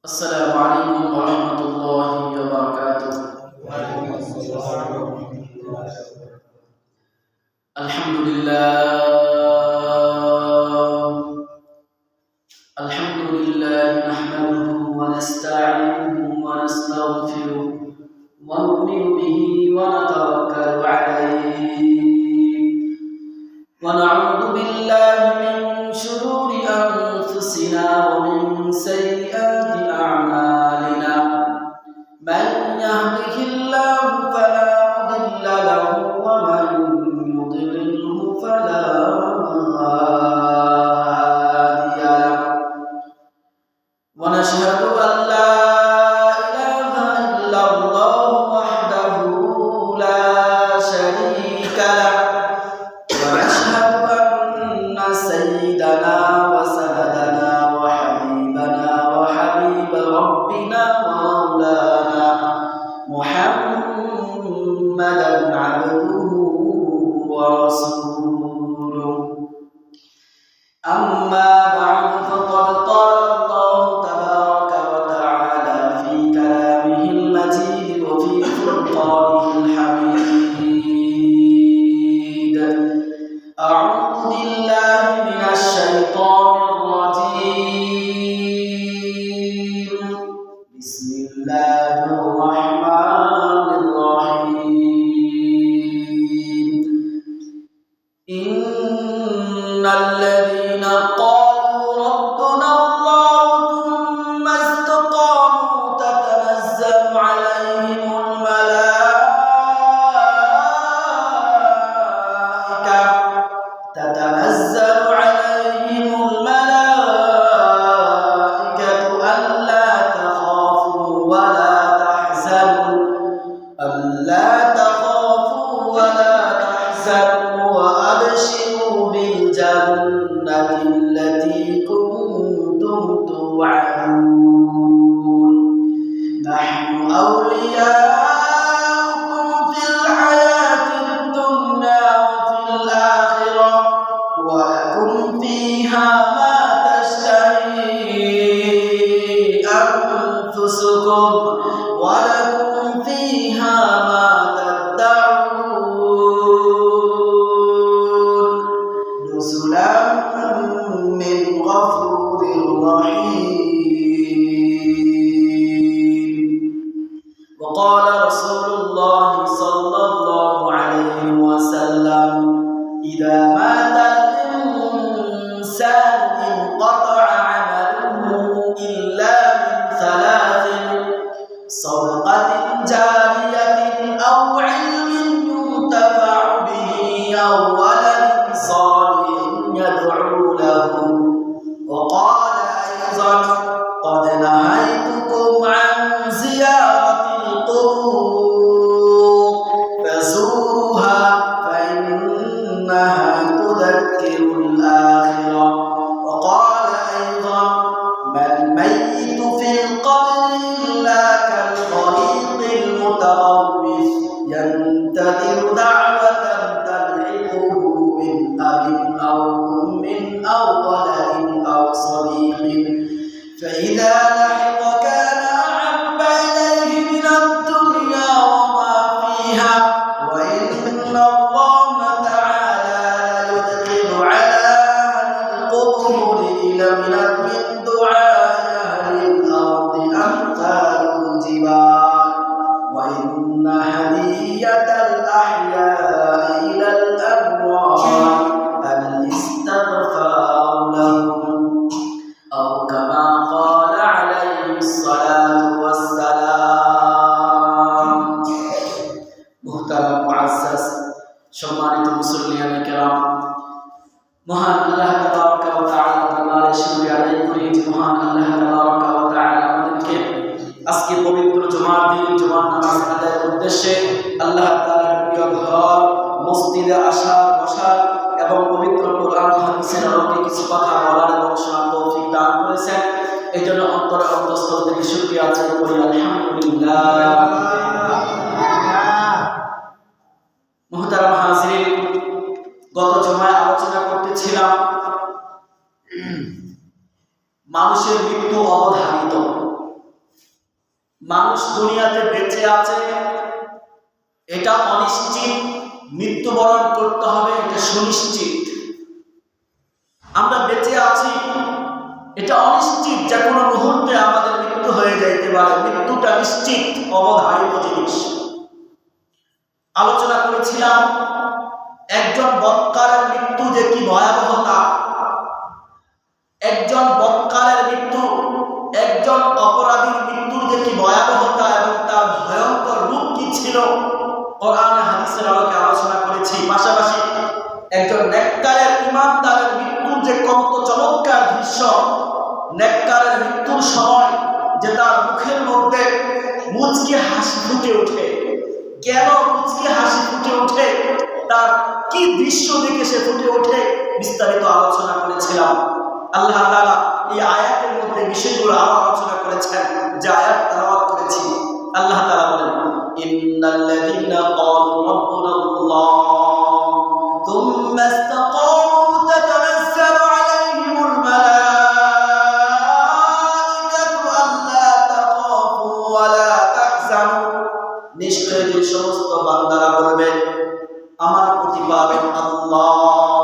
السلام عليكم ورحمة الله وبركاته. الحمد لله نحمده ونستعينه ونستغفره ونؤمن به ونتوكل عليه ونعوذ بالله من شرور أنفسنا ومن سيئات أعمالنا. من يهده الله فلا مضل له ومن يضلله فلا هادي له. ونشهد أن لا إله إلا الله وحده لا شريك له. ونشهد أن سيدنا وسندنا وحبيبنا وحبيب ربنا ومولانا محمدا عبده ورسوله. أما بعد فقد قال الله تبارك وتعالى في كلامه المجيد وفي فرقانه الحميد. أعوذ بالله من الشيطان الرجيم. بسم الله الرحمن الرحيم. إن الذين قالوا ربنا الله ثم استقاموا تتنزل عليهم الملائكة ألا تخافوا ولا تحزنوا وأبشروا بالجنة التي كنتم توعدون. نحن أولياؤكم في الحياة الدنيا وفي الآخرة ولكم فيها ما تشتهي أنفسكم ولكم فيها ما تدعون نزلا من غفور رحيم. وقال رسول الله صلى الله عليه وسلم: إذا مات الإنسان انقطع عمله إلا من ثلاث: صدقة جارية أو علم ينتفع به أو ولد صالح يدعو له. وقال أيضا: قد نهيتكم عن زيارة القبور فزوروها فإنها تذكر الآخرة. وقال أيضا: ما الميت في القبر إلا كالغريق المتخوف ينتظر دعوة تلحقه من أب أو أم أو ولد أو صديق، فإذا لحق كان أحب إليه من الدنيا وما فيها. وإن الله تعالى ليدخل على أهل القبور من دعاء أهل الأرض أمثال الجبال. وإن هدية الأحياء إلى الأموات الاستغفار لهم، أو كما قال عليه الصلاة والسلام. মুহতারাম মুআজ্জাজ সম্মানিত মুসল্লিয়ানে কেরাম, মহান আল্লাহ তাবারক ওয়া তাআলা দরবারে শুকরিয়া আদায় করি যে মহান আল্লাহ তাবারক ওয়া তাআলা আমাদেরকে আজকে পবিত্র জুমার দিন জুমার নামাজ আদায়ের উদ্দেশ্যে আল্লাহ তাআলার প্রিয় ঘর মসজিদে আসা বসার এবং পবিত্র কোরআন হাদিসের আলোকে কিছু কথা বলার এবং শোনার তৌফিক দান করেছেন। এই জন্য অন্তরে অন্তঃস্থল থেকে শুকরিয়া আদায় করি, আলহামদুলিল্লাহ। মুহতারাম হাজিরিন, গত জুমায় আলোচনা করতেছিলাম মানুষের মৃত্যু অবধারিত, মানুষ দুনিয়াতে বেঁচে আছে এটা অনিশ্চিত, মৃত্যুবরণ করতে হবে এটা সুনিশ্চিত। আমরা বেঁচে আছি এটা অনিশ্চিত, যে কোনো মুহূর্তে আমাদের মৃত্যু হয়ে যাইতে পারে। মৃত্যুটা নিশ্চিত, অবধারিত জিনিস। আলোচনা করেছিলাম একজন বৎকারের মৃত্যু যে কি ভয়াবহতা, একজন বৎকারের মৃত্যু, একজন অপরাধীর মৃত্যুর যে কি ভয়াবহতা এবং তার ভয়ঙ্কর রূপ কি ছিল কোরআন হাদিসের আলোকে আলোচনা করেছি। পাশাপাশি একজন নেককারের ইমানদারের মৃত্যুর যে কত চমৎকার দৃশ্য, নেককারের মৃত্যুর সময় যে তার মুখের মধ্যে মুচকি হাসি ফুটে ওঠে। কেন মুচকি হাসি ফুটে ওঠে, তার কি দৃশ্য দেখে সে ফুটে ওঠে, বিস্তারিত আলোচনা করেছিলাম। আল্লাহ তাআলা এই আয়াতের মধ্যে বিষয়গুলো আরো আলোচনা করেছেন, যে আয়াত তেলাওয়াত করেছি। আল্লাহ তাআলা বলেন, ইন্নাল্লাযীনা ক্বালু রাব্বুনাল্লাহ তুম্মা ইসতাকামু তাতানাজ্জালু আলাইহিমুল মালাঈকাতু আল্লা তাখাফু ওয়া লা তাহজানু। নিশ্চয় যে সমস্ত বান্দারা বলবে আমার প্রতিপালক আল্লাহ,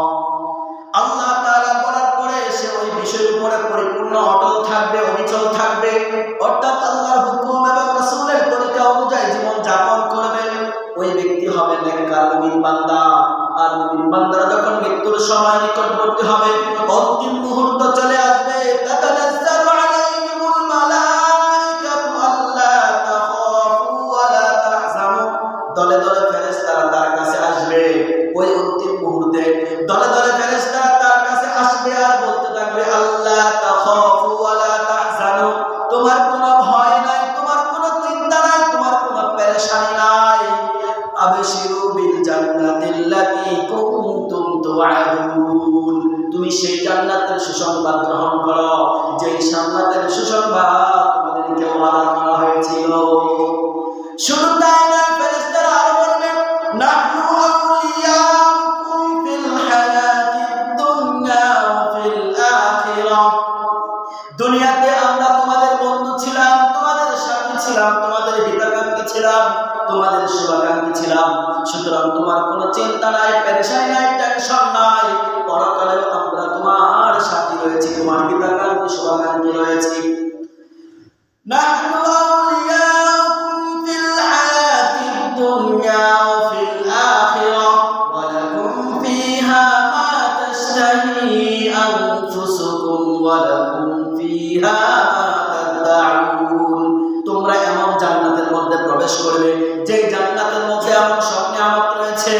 আল্লাহ তাআলা বলার পরে সে ওই বিষয়ের উপরে পরিপূর্ণ অটল থাকবে, অবিচল থাকবে, অর্থাৎ আল্লাহর হুকুম এবং রাসূলের তরিকা অনুযায়ী জীবন যাপন করবে, ওই ব্যক্তি হবে নেককার মুমিন বান্দা। আর মুমিন বান্দারা যখন মৃত্যুর সময় নিকটবর্তী হবে, অন্তিম মুহূর্ত চলে আসবে, তাতানাজ্জালু আলাইহিমুল মালাঈকাতু আল্লা তাখাফু ওয়া লা তাহজানু। দলে দলে ফেরেশতারা তার কাছে আসবে ওই অন্তিম মুহূর্তে, দলে দলে ফেরেশতারা তার কাছে আসবে আর বলতে থাকবে, আল্লাহ তাখাফু ওয়া লা তাহজানু, তোমার কোনো ভয় নাই, তোমার কোনো চিন্তা নাই, তোমার কোনো পেরেশানি নাই। আবশিরু বিল জান্নাতিল্লাতী কুনতুম তুআদুন, তুমি সেই জান্নাতের সুসংবাদ গ্রহণ করো, যেই জান্নাতের সুসংবাদ তোমাদেরকে ওয়াদা করা হয়েছিল। শুধু তাই না, ফেরেশতারা আরো বলবেন, নাহনু আউলিয়াউকুম ফিল হায়াতিদ দুনিয়া ওয়া ফিল আখিরাহ, দুনিয়াতে আমরা তোমাদের বন্ধু ছিলাম, তোমাদের সাথী ছিলাম, তোমাদের হিতাকাঙ্ক্ষী ছিলাম, তোমাদের শুভাকাঙ্ক্ষী ছিলাম। সুতরাং তোমার কোনো চিন্তা নাই, পেরেশানি নাই, টেনশন নাই। পরকালেও আমরা তোমার সাথী রয়েছি, তোমার হিতাকাঙ্ক্ষী শুভাকাঙ্ক্ষী রয়েছি। নাহনু আউলিয়াউকুম ফিল হায়াতিদ দুনিয়া ওয়া ফিল আখিরাহ ওয়া লাকুম ফিহা মা তাশতাহি আনফুসুকুম ওয়া লাকুম ফিহা মা তাদউন। তোমরা এমন জান্নাতের মধ্যে প্রবেশ করবে, যেই জান্নাতের মধ্যে এমন সব নিয়ামত রয়েছে,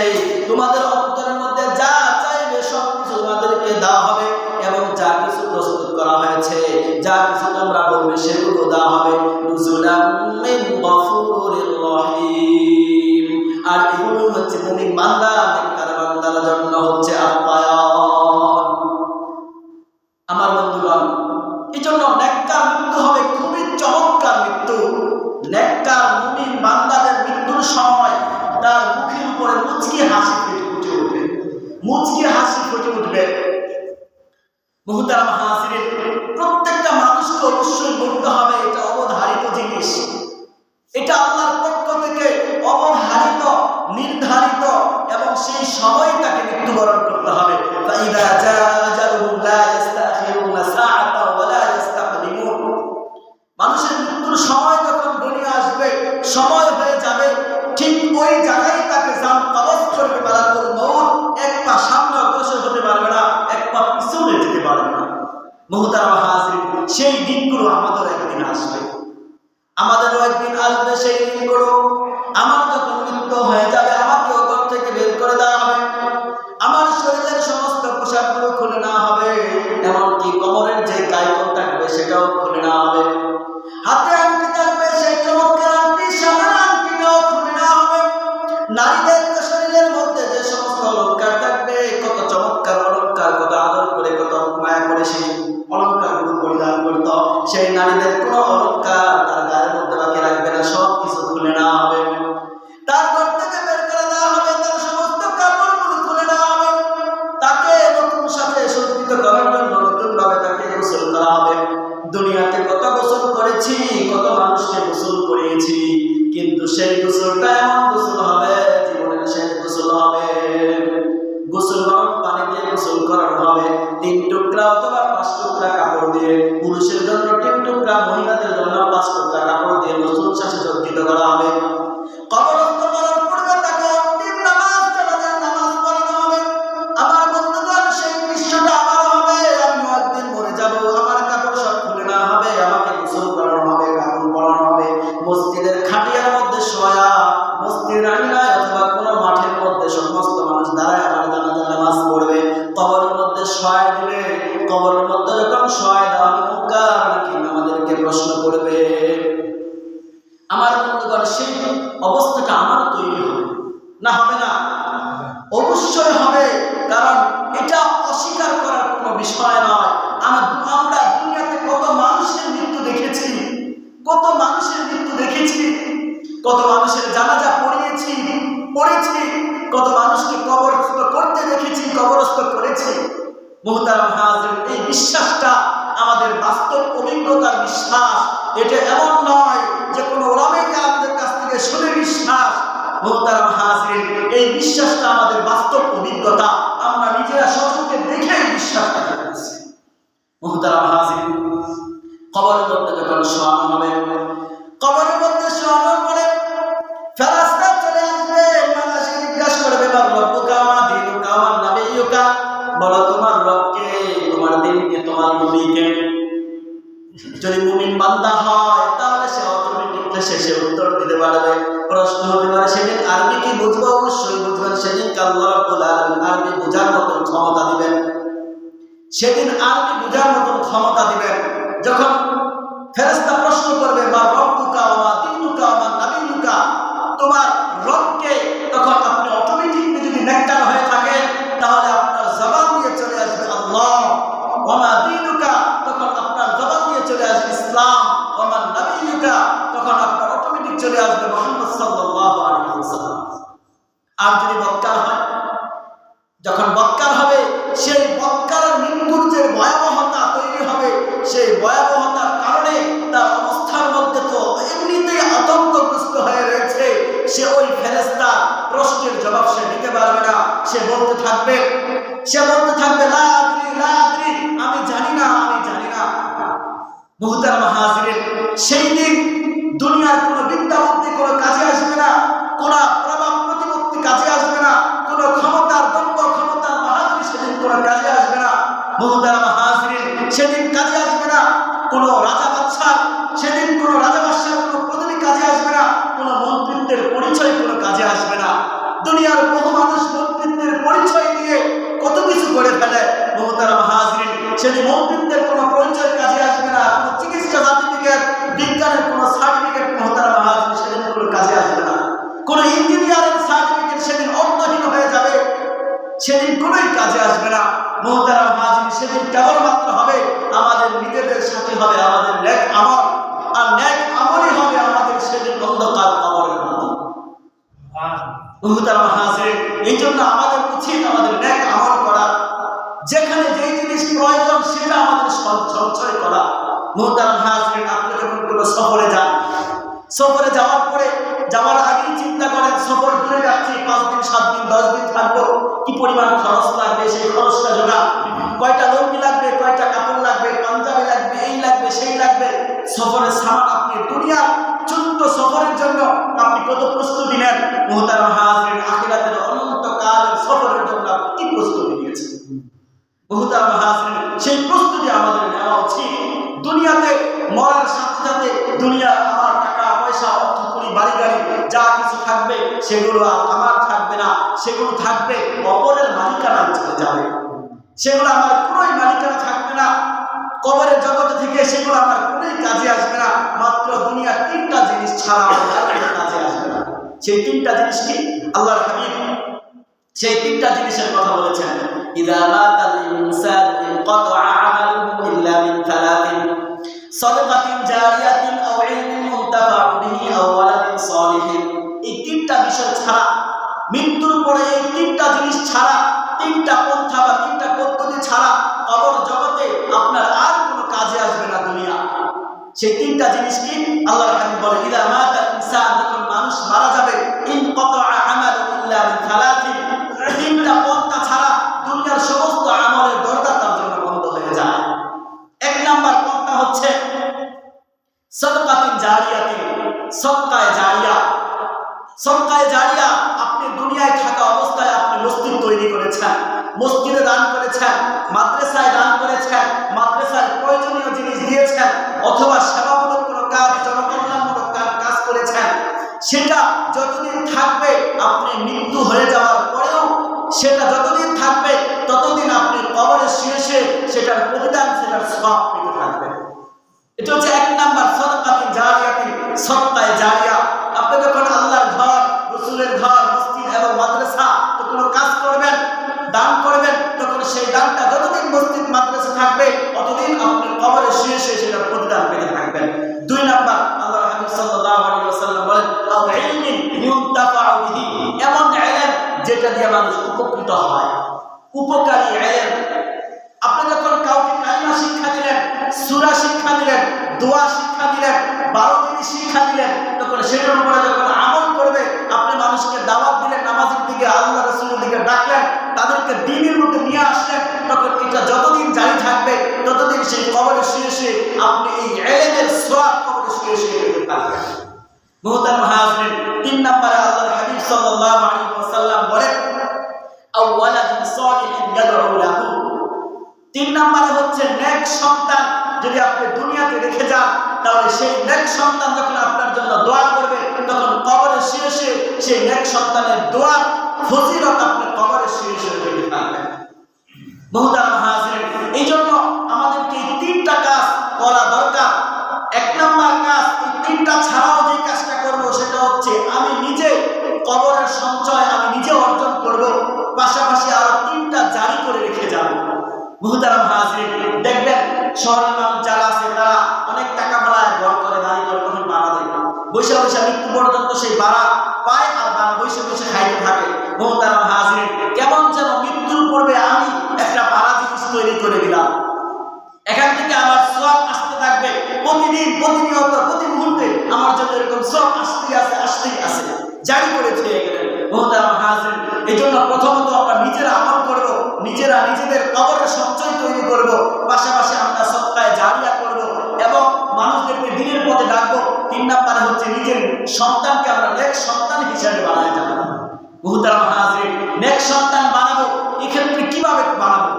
তোমাদের অন্তরের মধ্যে যা চাইবে সব কিছু তোমাদেরকে দেওয়া হবে, এবং যা কিছু প্রস্তুত করা হয়েছে, যা কিছু তোমরা বলবে সেগুলো দেওয়া হবে। নুজুলাম মিন গফুরির রহিম। আর এগুলো হচ্ছে মুমিন বান্দা, নেককার বান্দার জন্য হচ্ছে আপ্যায়ন। আমার বন্ধুগণ, এই জন্য নেককার মৃত্যু হবে খুবই চমৎকার মৃত্যু। নেককার মুমিন বান্দাদের মৃত্যুর সময় তার মুখের উপরে মুচকি হাসি ফুটে উঠবে, মুচকি হাসি ফুটে উঠবে। মুহতারাম হাজিরিন, প্রত্যেকটা মানুষকে অবশ্যই মরতে হবে, এটা অবধারিত জিনিস, এটা আল্লাহর পক্ষ থেকে অবধারিত, নির্ধারিত, এবং সেই সময় তাকে মৃত্যুবরণ করতে হবে। ফাইদা জাআ আজালুহুম লা ইস্তাখিরুনা সাআতাও ওয়া লা ইস্তাকদিমুন। মানুষের মৃত্যুর সময় যখন দুনিয়া আসবে, সময় হয়ে যাবে, ঠিক ওই জায়গায় তাকে জান কবজ করবে মালাকুল মউত। এক পা সামনে অগ্রসর হতে পারবে না, এক পা পিছনে যেতে পারবে না। মুহতারাম হাজিরিন, সেই দিনগুলো আমাদের একদিন আসবে, আমাদেরও একদিন আসবে সেই দিনগুলো। আমার যখন মৃত্যু হয়ে যাবে, আমাকে ঘর থেকে বের করে দেওয়া হবে, আমার শরীরের সমস্ত পোশাকগুলো খুলে নেওয়া হবে, এমনকি কোমরের যে কাইকন থাকবে সেটাও খুলে নেওয়া হবে, হাতে আংটি থাকবে সেই চমৎকার আংটি, সোনার আংটিটাও খুলে নেওয়া হবে। নারীদের শরীরের মধ্যে যে সমস্ত অলঙ্কার থাকবে, কত চমৎকার অলঙ্কার, কত আদর করে, কত মায়া করে সেই অলঙ্কারগুলো পরিধান করত, সেই নারীদের কোনো অলঙ্কার তার গায়ের মধ্যে বাকি রাখবে না, সব কিছু খুলে নেওয়া হবে। তার ঘর থেকে বের করে দেওয়া হবে, তার সমস্ত কাপড়গুলো খুলে নেওয়া হবে, তাকে নতুন সাথে সজ্জিত করার জন্য নতুন ভাবে তাকে গোসল করা হবে। দুনিয়াতে কত গোসল করেছি, কত মানুষকে গোসল করিয়েছি, কিন্তু সেই গোসলটা এমন গোসল হবে, জীবনের শেষ গোসল হবে। গোসল গরম পানি দিয়ে গোসল করানো হবে, 3 টুকরা অথবা 5 টুকরা কাপড় দিয়ে। পুরুষের জন্য 3 টুকরা, মহিলাদের জন্য 5 টুকরা কাপড় দিয়ে গোসল শেষে সজ্জিত করা হবে। কবরস্থ করার পূর্বে তাকে অন্তিম নামাজ, জানাজার নামাজ পড়ানো হবে। আমার বন্ধুগণ, সেই দৃশ্যটা আবার হবে। আমি একদিন মরে যাব, আমার কাপড় সব খুলে নেওয়া হবে, আমাকে গোসল করানো হবে, কাপড় পরানো হবে। মসজিদের খাটিয়ার মধ্যে শোয়া, মসজিদের আঙিনায় অথবা কোনো মাঠের মধ্যে সমস্ত মানুষ দাঁড়ায় আমার জানাজার নামাজ পড়বে। কবরের মধ্যে শোয়া দিলে, কবরের মধ্যে যখন শোয়া দেওয়া হবে, মুনকার নাকির আমাদেরকে প্রশ্ন করবে। আমার বন্ধুগণ, সেই অবস্থাটা আমার তৈরি হবে না, হবে না? অবশ্যই হবে, কারণ এটা অস্বীকার করার কোনো বিষয় নয়। আমরা দুনিয়াতে কত মানুষের মৃত্যু দেখেছি, কত মানুষের মৃত্যু দেখেছি, কত মানুষের জানাজা পড়েছি, কত মানুষকে কবরস্থ করতে দেখেছি, কবরস্থ করেছি। মুহতারাম হাজির, এই বিশ্বাসটা আমাদের বাস্তব অভিজ্ঞতার বিশ্বাস। এটা এমন নয় যে কোনো ওলামায়ে কেরামদের কাছ থেকে শুনে বিশ্বাস। মুহতারাম হাজির, এই বিশ্বাসটা আমাদের বাস্তব অভিজ্ঞতা, আমরা নিজেরা সচক্ষে দেখেই বিশ্বাসটা করেছি। মুহতারাম হাজির, কবরের মধ্যে যখন শোয়ানো হবে, কবরের মধ্যে শোয়ানোর পরে ফেরেশতা চলে আসবে, মানুষকে জিজ্ঞাসা করবে, মা রব্বুকা ওয়া মা দীনুকা ওয়া মা নাবিয়্যুকা, বলো তোমার রবকে, তোমার দিনকে, তোমার নবীকে। যদি মুমিন বান্দা হয় তাহলে সে অটোমেটিকলি শেষে উত্তর দিতে পারবে। প্রশ্ন হতে পারে, সেদিন আরবি কি বুঝবো? অবশ্যই বুঝবেন। সেদিন আল্লাহ রাব্বুল আলামিন আরবি বোঝার মতন ক্ষমতা দিবেন, সেদিন আরবি বোঝার মতন ক্ষমতা দিবেন। যখন ফেরেশতা প্রশ্ন করবে, মা রব্বুকা ওয়া মা দীনুকা ওয়া মা নাবিয়্যুকা, তোমার রবকে, তখন আপনি অটোমেটিকলি যদি নেককার হয়ে থাকেন তাহলে আপনার জবান দিয়ে চলে আসবে আল্লাহ। ওয়া মা দীনুকা, তখন আপনার জবান দিয়ে চলে আসবে ইসলাম। ওয়া মা নাবিয়্যুকা, তখন আপনার অটোমেটিক চলে আসবে মুহাম্মদ সাল্লাল্লাহু আলাইহি ওয়াসাল্লাম। আর যদি বদকার হয়, যখন বদকার হবে, সেই বদকারের মৃত্যুর যে ভয়াবহতা তৈরি হবে, সেই ভয়াবহতার কারণে তার অবস্থার মধ্যে তো এমনিতেই আতঙ্কগ্রস্ত হয়ে রয়েছে। সে ওই ফেরেশতার প্রশ্নের জবাব সে দিতে পারবে না। সে বলতে থাকবে লা আদরি, লা আদরি, আমি জানি না, আমি জানি না। মুহতারাম হাজিরিন, সেই দিন দুনিয়ার কোনো বিদ্যা বুদ্ধি কোনো কাজে আসবে না, কোনো প্রভাব প্রতিপত্তি কাজে আসবে না, কোনো ক্ষমতার দম্ভ, ক্ষমতার বাহাদুরি সেদিন কোনো কাজে আসবে না। মুহতারাম হাজিরিন, সেদিন কাজে আসবে না কোনো রাজা বাদশাহ, সেদিন কোনো রাজা বাদশাহ কোনো পদবি কাজে আসবে না, কোনো মন্ত্রিত্বের পরিচয় কোনো কাজে আসবে না। দুনিয়ার বহু মানুষ মন্ত্রিত্বের পরিচয় দিয়ে কত কিছু করে ফেলে। মুহতারাম হাজিরিন, সেদিন মন্ত্রিত্বের কোনো পরিচয় কাজে আসবে না, কোনো চিকিৎসা সার্টিফিকেট, বিজ্ঞানের কোনো সার্টিফিকেট মুহতারাম হাজিরিন সেদিন কোনো কাজে আসবে না। কোনো ইঞ্জিনিয়ারিং সার্টিফিকেট সেদিন অর্থহীন হয়ে যাবে, সেদিন কোনোই কাজে আসবে না। মুহতারাম হাজিরিন, সেদিন কেবলমাত্র হবে আমাদের নিজেদের সাথে হবে আমাদের নেক আমল, আর নেক আমলই হবে আমাদের সেদিন অন্ধকার কবরের মতো। মুহতারাম হাজিরিন, এই জন্য আমাদের উচিত আমাদের নেক আমল করা, যেখানে যেই জিনিস প্রয়োজন সেটা আমাদের সঞ্চয় করা। মুহতারাম হাজিরিন, আপনি যখন কোনো সফরে যান, সফরে যাওয়ার পরে যাওয়ার আগেই চিন্তা করেন, সফর দূরে যাচ্ছি, 5 দিন 7 দিন 10 দিন থাকবো, কি পরিমাণ খরচ লাগবে, সেই খরচটা জোগাড়, কয়টা লুঙ্গি লাগবে, কয়টা কাপড় লাগবে, পাঞ্জাবি লাগবে, এই লাগবে সেই লাগবে। সফরের সামান আপনি দুনিয়ার ছোট্ট সফরের জন্য আপনি কত প্রস্তুতি নেন। মুহতারাম হাজিরিন, আখিরাতের অনন্তকালের সফরের জন্য আপনি কি প্রস্তুতি নিয়েছেন? মুহতারাম হাজিরিন, সেই প্রস্তুতি আমাদের নেওয়া উচিত। দুনিয়াতে মরার সাথে সাথে দুনিয়ার আমার টাকা পয়সা, অর্থ, বাড়ি গাড়ি যা কিছু থাকবে সেগুলো আর আমার থাকবে না, সেগুলো থাকবে অপরের মালিকানায় চলে যাবে, সেগুলো আমার কোনোই মালিকানা থাকবে না। কবরের জগতে থেকে সেগুলো আমার কোনোই কাজে আসবে না। মাত্র দুনিয়ার 3টা জিনিস ছাড়া আর কোনো কাজে আসবে না। সেই 3টা জিনিস কি? আল্লাহর হাবিব সেই 3টা জিনিসের কথা বলেছেন, ইযা মাতাল ইনসানু ইনকাতা আমালুহু ইল্লা মিন 3 সাদাকাতিন জারিয়াতিন আও ইলমিন মুনতাফাউ বিহি আও ওয়ালাদিন সালিহিন। এই 3টা বিষয় ছাড়া, মৃত্যুর পরে এই 3টা জিনিস ছাড়া, 3টা পন্থা বা 3টা পদ্ধতি ছাড়া কবর জগতে আপনার আর কোনো কাজে আসবে না দুনিয়া। সেই তিনটা জিনিস কি? আল্লাহর হাবিব বলে ইদা মাতা ইনসান, যখন মানুষ মারা যাবে, ইনকাতা আমালু ইল্লা মিন সালাসিন, তিনটা পন্থা ছাড়া দুনিয়ার সমস্ত আমলের দরজা তার জন্য বন্ধ হয়ে যায়। এক নাম্বার পন্থা হচ্ছে সাদকাতুন জারিয়াতিন, সাদকায়ে জারিয়া। সাদকায়ে জারিয়া, আপনি দুনিয়ায় থাকা অবস্থায় আপনি মসজিদ তৈরি করেছেন, মসজিদে দান করেছেন, মাদ্রাসায় দান করেছেন, মাদ্রাসায় প্রয়োজনীয় জিনিস দিয়েছেন, অথবা সেবামূলক কোনো কাজ, জনকল্যাণমূলক কাজ করেছেন, সেটা যতদিন থাকবে, আপনি মৃত্যু হয়ে যাওয়ার পরেও সেটা যতদিন থাকবে ততদিন আপনি কবরে শুয়ে সেটার প্রতিদান, সেটার সওয়াব পেতে থাকবেন। এটা হচ্ছে এক নাম্বার সাদকাতুন জারিয়াতিন, সাদকায়ে জারিয়া। আপনি যখন আল্লাহর ঘর, রাসূলের ঘর, মসজিদ এবং মাদ্রাসা তো কোনো কাজ করবেন, দান করবেন, তখন সেই দানটা যতদিন মসজিদ মাদ্রাসা থাকবে ততদিন আপনি কবরে শুয়ে সেটার প্রতিদান পেতে থাকবেন। দুই নাম্বার, আল্লাহর হাবিব সাল্লাল্লাহু আলাইহি ওয়াসাল্লাম বলেন আও ইলমিন ইউনতাফাউ বিহি, এমন ইলম যেটা দিয়ে মানুষ উপকৃত হয়, উপকারী ইলম। আপনি যখন কাউকে কালিমা শিক্ষা দিলেন, সূরা শিক্ষা দিলেন, দোয়া শিক্ষা দিলেন, 12 জিনিস শিক্ষা দিলেন, তখন সেটার উপরে যখন আমল করবে, আপনি মানুষকে দাওয়াত দিলেন, নামাজের দিকে, আল্লাহ রাসূলের দিকে ডাকলেন, তাদেরকে দ্বীনের মধ্যে নিয়ে আসলেন, তখন এটা যতদিন জারি থাকবে ততদিন সেই কবরে শুয়ে আপনি এই ইলমের সওয়াব কবরে শুয়ে পেতে থাকবেন। মুহতারাম হাজিরিন, 3 নম্বরে আল্লাহর হাবিব সাল্লাল্লাহু আলাইহি ওয়াসাল্লাম বলেন আও ওয়ালাদিন সালিহিন ইয়াদউ লাহু। 3 নম্বরে হচ্ছে নেক সন্তান যদি আপনি দুনিয়াতে রেখে যান, তাহলে সেই নেক সন্তান যখন আপনার জন্য দোয়া করবে, তখন কবরে শুয়ে সেই নেক সন্তানের দোয়ার ফজিলত আপনি কবরে শুয়ে পেতে থাকবেন। মুহতারাম হাজিরিন, এই জন্য আমাদেরকে এই 3টা কাজ করা দরকার। 1 নম্বর কাজ, এই 3টা ছাড়াও যে কাজটা করব সেটা হচ্ছে আমি নিজে কবরের সঞ্চয় আমি নিজে অর্জন করব, পাশাপাশি আরো 3টা জারি করে রেখে যাব। মুহতারাম হাজিরিন, দেখবেন শহরের মানুষ যারা আছে তারা অনেক টাকা ভাড়ায় ঘর করে, বাড়ি করে, তখন ভাড়া দেয়, বৈশা বৈশা মৃত্যু পর্যন্ত সেই ভাড়া পায় আর ভাড়া বৈশা বৈশা খাইতে থাকে। মুহতারাম হাজিরিন, কেমন যেন মৃত্যুর পূর্বে আমি একটা ভাড়া জিনিস তৈরি করে দিলাম, এখান থেকে আমার সওয়াব আসতে থাকবে, প্রতিদিন, প্রতিনিয়ত, প্রতি মুহূর্তে আমার জন্য এরকম সওয়াব আসতেই আছে, জারি করে দিয়ে গেলেন। মুহতারাম হাজিরিন, এই জন্য প্রথমত আমরা নিজেরা আমল করব, নিজেরা নিজেদের কবরের সঞ্চয় তৈরি করব, পাশাপাশি আমরা সাদকায়ে জারিয়া করব এবং মানুষদেরকে দ্বীনের পথে ডাকবো। 3 নম্বরে হচ্ছে নিজের সন্তানকে আমরা নেক সন্তান হিসেবে বানায় যাব। মুহতারাম হাজিরিন, নেক সন্তান বানাবো, এক্ষেত্রে কিভাবে বানাবো?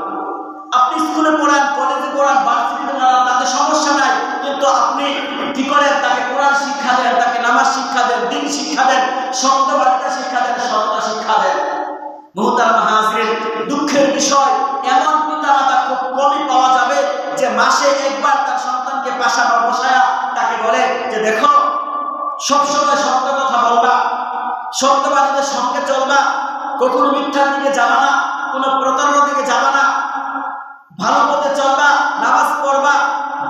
আপনি স্কুলে পড়ান, কলেজে পড়ান, ভার্সিটিতে পড়ান, তাতে সমস্যা নাই, কিন্তু আপনি কি করেন? তাকে কোরআন শিক্ষা দেন, তাকে নামাজ শিক্ষা দেন, দ্বীন শিক্ষা দেন, সত্যবাদিতা শিক্ষা দেন, সততা শিক্ষা দেন। মুহতারাম হাজিরিন, দুঃখের বিষয়, এমন পিতামাতা খুব কমই পাওয়া যাবে যে মাসে একবার তার সন্তানকে পাশা বসায়া তাকে বলে যে দেখো, সবসময় সত্য কথা বলবা, সত্যবাদীদের সঙ্গে চলবা, কখনো মিথ্যার দিকে যাবা না, কোনো প্রতারণার দিকে যাবা না, ভালো পথে চলবা, নামাজ পড়বা,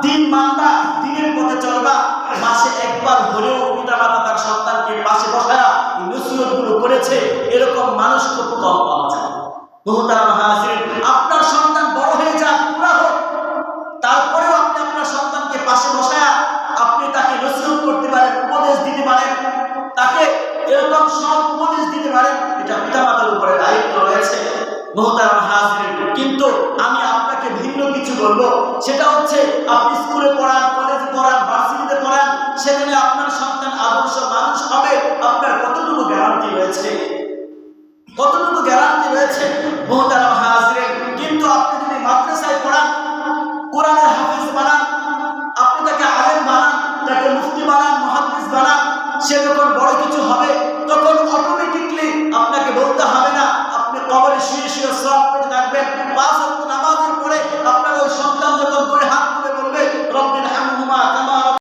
দ্বীন মানবা, দ্বীনের পথে চলবা। মাসে একবার হলেও পিতামাতা তার সন্তানকে পাশে বসায়া নসিহতগুলো করেছে, এরকম মানুষ খুব কম পাওয়া যায়। মুহতারাম হাজিরিন, আপনার সন্তান বড় হয়ে যাক, পুরা হোক, তারপরেও আপনি আপনার সন্তানকে পাশে বসায়া আপনি তাকে নসিহত করতে পারেন, উপদেশ দিতে পারেন, তাকে এরকম সব উপদেশ দিতে পারেন, এটা পিতামাতার উপরে দায়িত্ব রয়েছে। মুহতারাম হাজিরিন, কিন্তু আমি আপনাকে ভিন্ন কিছু বলবো, সেটা হচ্ছে আপনি স্কুলে পড়ান, কলেজে পড়ান, ভার্সিটিতে পড়ান, সেখানে আপনার সন্তান আদর্শ মানুষ হবে, আপনার কতটুকু গ্যারান্টি রয়েছে? কতটুকু গ্যারান্টি রয়েছে? মুহতারাম হাজিরিন, কিন্তু আপনি যদি মাদ্রাসায় পড়ান, কোরআনের হাফেজ বানান, আপনি তাকে আলেম বানান, তাকে মুফতি বানান, মুহাদ্দিস বানান, সে যখন বড় কিছু হবে তখন অটোমেটিকলি আপনাকে বলতে হবে না, আপনি কবরে শুয়ে